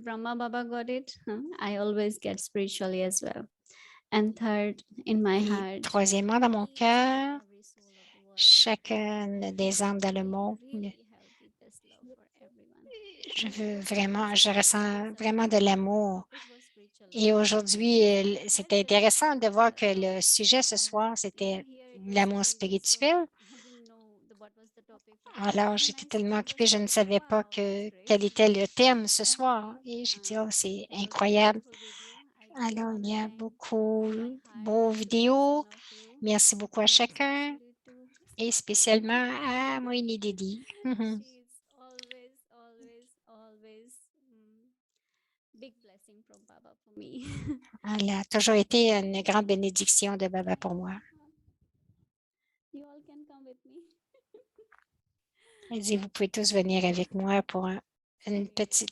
Brahma Baba got it. I always get spiritually as well. And third, in my Et heart, troisièmement, dans mon cœur, chacune des âmes dans le monde, je ressens vraiment de l'amour. Et aujourd'hui, c'était intéressant de voir que le sujet ce soir, c'était l'amour spirituel. Alors, j'étais tellement occupée, je ne savais pas quel était le thème ce soir. Et j'ai dit, oh, c'est incroyable. Alors, il y a beaucoup de beaux vidéos. Merci beaucoup à chacun et spécialement à Moïni Didi. Big blessing from Baba for me. Elle a toujours été une grande bénédiction de Baba pour moi. You all can come with me. Elle dit, vous pouvez tous venir avec moi pour une petite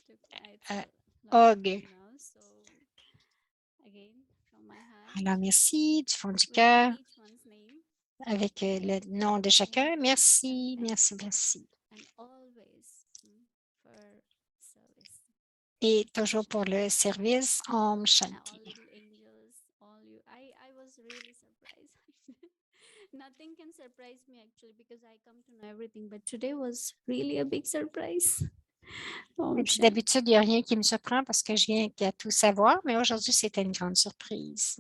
hug. Alors, merci du fond du cœur avec le nom de chacun. Merci, merci, merci. Et toujours pour le service, Om Shanti. Nothing can surprise me actually because I come to know everything, but today was really a big surprise. D'habitude, il n'y a rien qui me surprend parce que je viens qu'à tout savoir, mais aujourd'hui, c'était une grande surprise.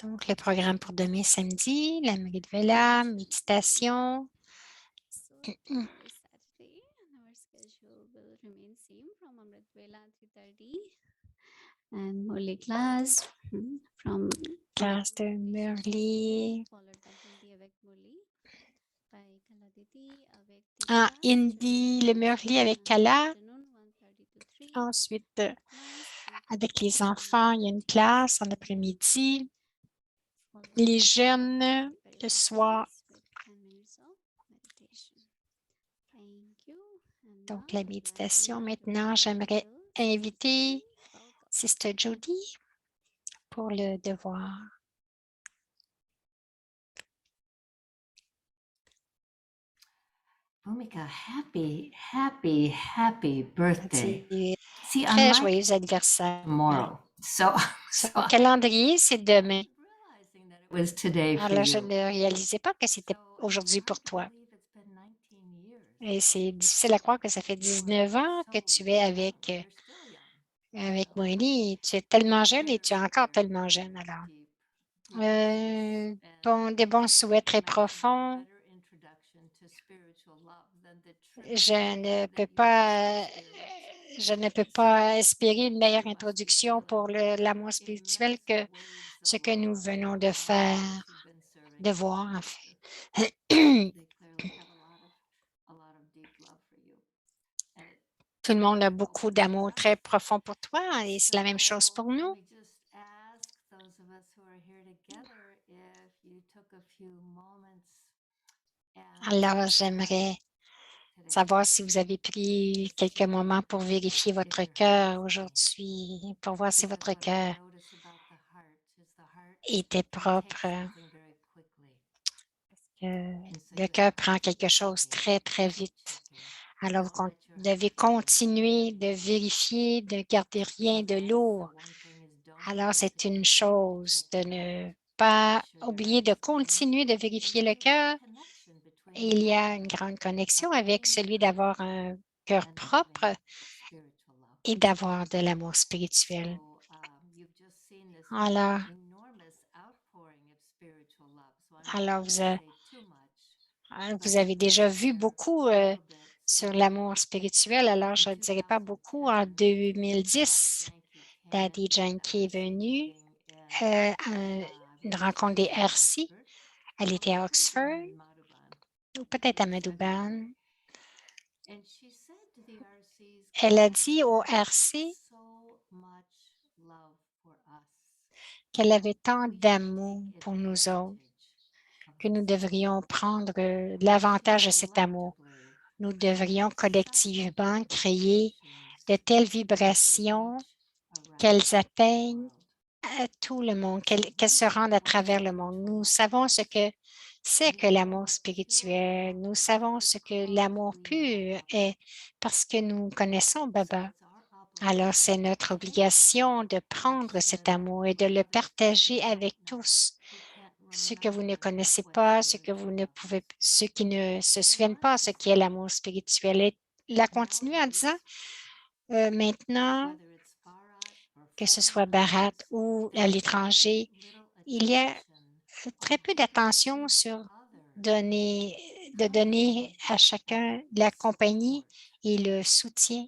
Donc, le programme pour demain samedi, la Amrit Vela, méditation. And Murli class from Classe de Murli. En hindi, le Murli avec Kala. Ensuite, avec les enfants, il y a une classe en après-midi. Les jeunes, le soir. Donc, la méditation. Maintenant, j'aimerais inviter Sister Jody pour le devoir. Bhumika, happy birthday. See, Très on my joyeux anniversaire. tomorrow. Sur mon calendrier, c'est demain. it was today for Alors, je you. ne réalisais pas que c'était aujourd'hui pour toi. Et c'est difficile à croire que ça fait 19 ans que tu es avec Moïni. Tu es tellement jeune et tu es encore tellement jeune. Alors, des bons souhaits très profonds. Je ne peux pas espérer une meilleure introduction pour l'amour spirituel que ce que nous venons de faire, de voir en fait. Tout le monde a beaucoup d'amour très profond pour toi et c'est la même chose pour nous. Alors, j'aimerais savoir si vous avez pris quelques moments pour vérifier votre cœur aujourd'hui, pour voir si votre cœur était propre. Le cœur prend quelque chose très, très vite. Alors, vous devez continuer de vérifier, de garder rien de lourd. Alors, c'est une chose de ne pas oublier de continuer de vérifier le cœur. Et il y a une grande connexion avec celui d'avoir un cœur propre et d'avoir de l'amour spirituel. Alors, vous avez déjà vu beaucoup sur l'amour spirituel, alors je ne dirais pas beaucoup. En 2010, Daddy Janki est venu à une rencontre des RC. Elle était à Oxford ou peut-être à Madouban. Elle a dit au RC qu'elle avait tant d'amour pour nous autres, que nous devrions prendre l'avantage de cet amour. Nous devrions collectivement créer de telles vibrations qu'elles atteignent à tout le monde, qu'elles se rendent à travers le monde. Nous savons ce que c'est que l'amour spirituel. Nous savons ce que l'amour pur est parce que nous connaissons Baba. Alors, c'est notre obligation de prendre cet amour et de le partager avec tous. Ceux que vous ne connaissez pas, ceux qui ne se souviennent pas ce qu'est l'amour spirituel. Et il a continué en disant, maintenant, que ce soit Bharat ou à l'étranger, il y a très peu d'attention sur de donner à chacun la compagnie et le soutien,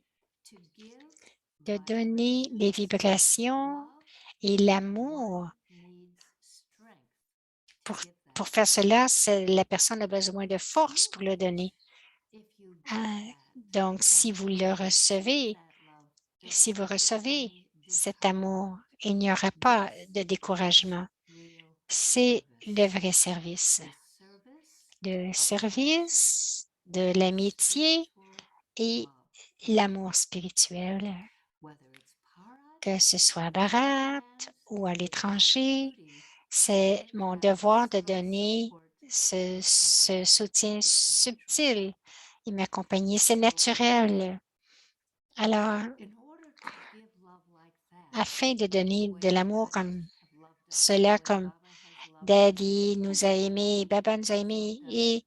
de donner les vibrations et l'amour. Pour faire cela, la personne a besoin de force pour le donner. Donc, si vous recevez cet amour, il n'y aura pas de découragement. C'est le vrai service. Le service de l'amitié et l'amour spirituel. Que ce soit à Bharat ou à l'étranger, c'est mon devoir de donner ce soutien subtil et m'accompagner. C'est naturel. Alors, afin de donner de l'amour comme cela, comme Daddy nous a aimés, Baba nous a aimés, et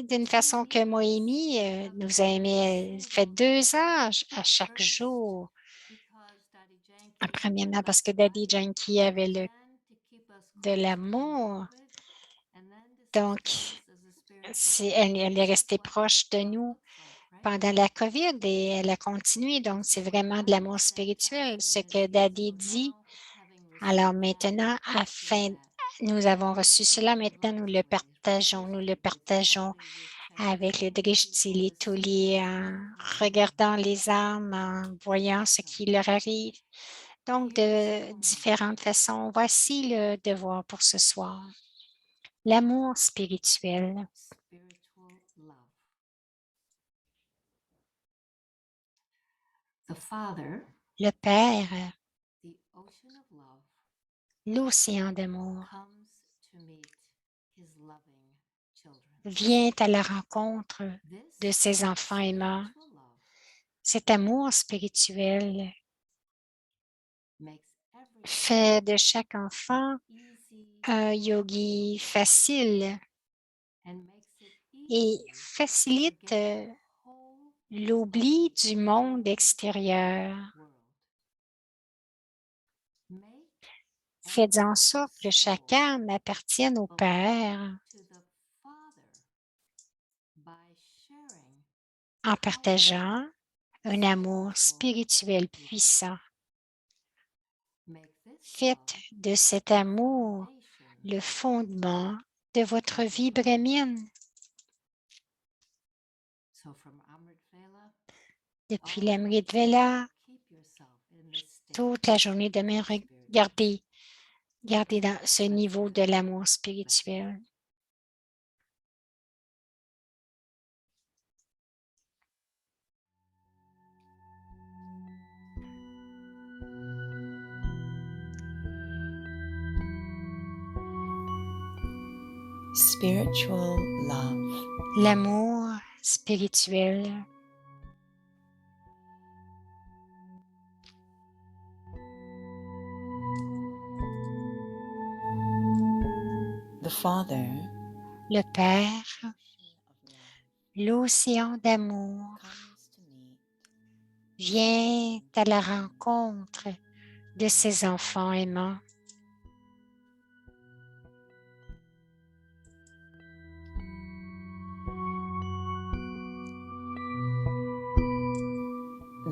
d'une façon que Moïmi nous a aimés, fait 2 ans à chaque jour. Premièrement, parce que Daddy Janky avait de l'amour. Donc, elle est restée proche de nous pendant la COVID et elle a continué. Donc, c'est vraiment de l'amour spirituel, ce que Daddy dit. Alors maintenant, nous avons reçu cela, maintenant nous le partageons avec le Drishti, les Tuli, en regardant les âmes, en voyant ce qui leur arrive. Donc, de différentes façons, voici le devoir pour ce soir. L'amour spirituel. Le Père, l'océan d'amour, vient à la rencontre de ses enfants aimants. Cet amour spirituel fait de chaque enfant un yogi facile et facilite l'oubli du monde extérieur. Faites en sorte que chaque âme appartienne au Père en partageant un amour spirituel puissant. Faites de cet amour le fondement de votre vie brahmine. Depuis l'Amrit Vela, toute la journée demain, gardez dans ce niveau de l'amour spirituel. Spiritual love. L'amour spirituel. The Father, le Père, l'océan d'amour, vient à la rencontre de ses enfants aimants.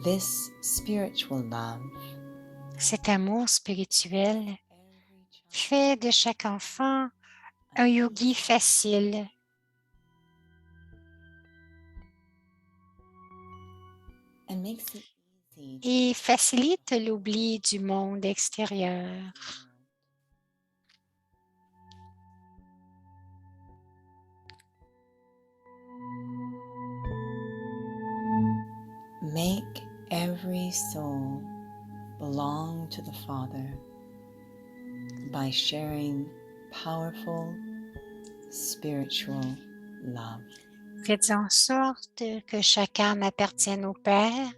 This spiritual love, cet amour spirituel fait de chaque enfant un yogi facile. And makes it easy to Et facilite l'oubli du monde extérieur. make every soul belong to the Father by sharing powerful spiritual love. Faites en sorte que chaque âme appartienne au Père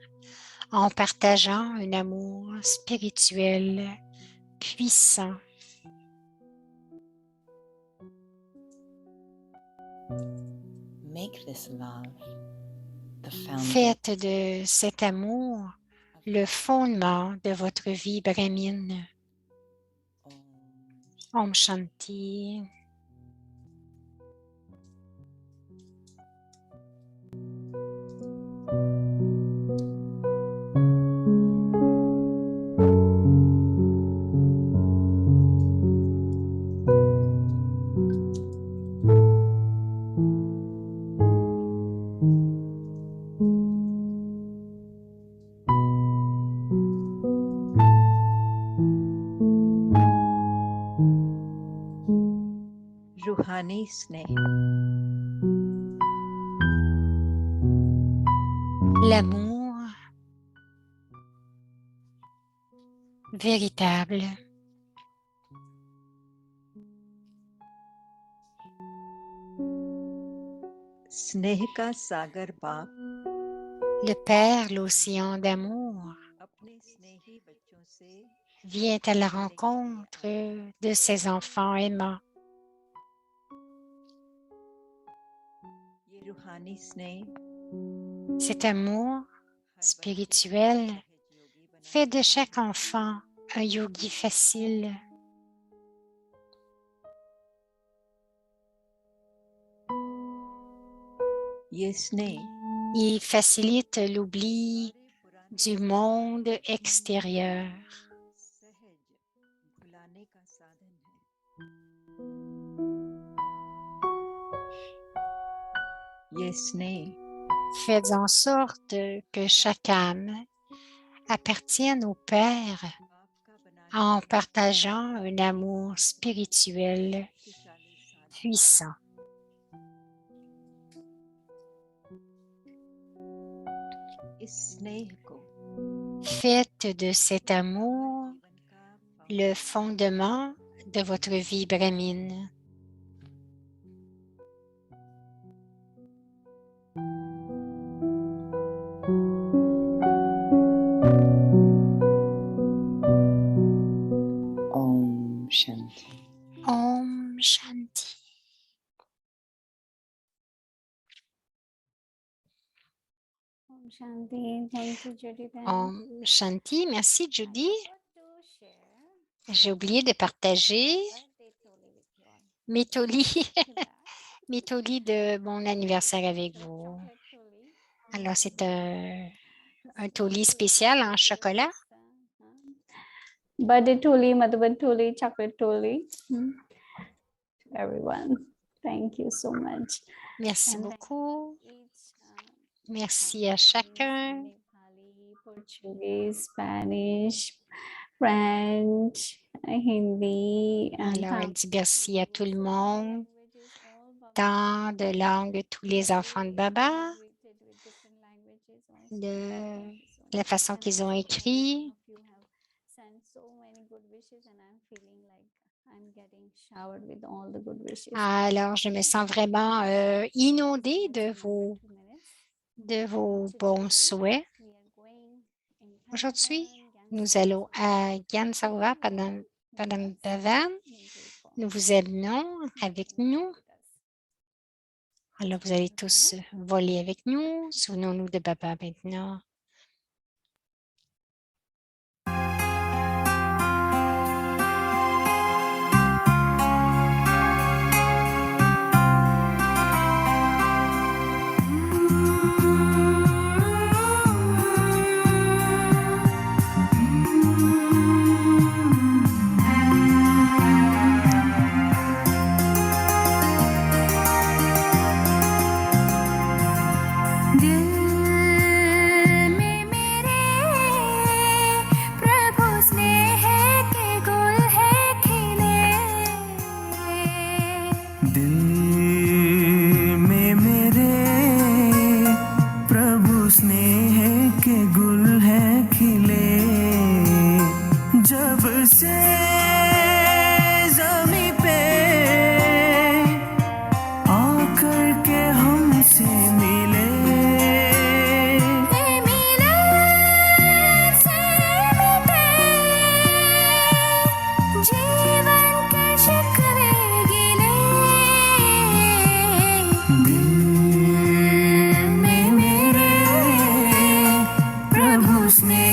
en partageant un amour spirituel puissant. Make this love the foundation Faites de cet amour le fondement de votre vie brahmine. Om Shanti. रूहानी स्नेह L'amour véritable. स्नेह का सागर बाप Le Père, l'océan d'amour, अपने स्नेही बच्चों से vient à la rencontre de ses enfants aimants. ये रूहानी स्नेह Cet amour spirituel fait de chaque enfant un yogi facile. ये स्नेह Il facilite l'oubli du monde extérieur. सहज भुलाने का साधन है ये स्नेह Faites en sorte que chaque âme appartienne au Père en partageant un amour spirituel puissant. इस स्नेह को Faites de cet amour le fondement de votre vie brahmine. Om Shanti. Om Shanti. Om Shanti. Thank you, Judy. Om Shanti. Merci, Judy. J'ai oublié de partager mes tolis, mes tolis de mon anniversaire avec vous. Alors, c'est un tolis spécial en chocolat. Birthday toli, Madhuban toli, chocolate toli. Everyone, thank you so much. Merci And beaucoup. each, Merci à chacun. Nepali, Portuguese, Spanish, French, Hindi, and Alors, elle dit merci à tout le monde. Tant de langues, tous les enfants de Baba. La façon qu'ils ont écrit. Alors, je me sens vraiment inondée de vos bons souhaits. Aujourd'hui, nous allons à Gansarva Padam Bhavan. Nous vous amenons avec nous. Alors, vous allez tous voler avec nous. Souvenons-nous de Baba maintenant. दिल में मेरे प्रभु स्नेह के गुल हैं खिले जब से ज़मीं पे आकर के हमसे मिले जीवन के शिकवे गिले दिल में मेरे प्रभु स्नेह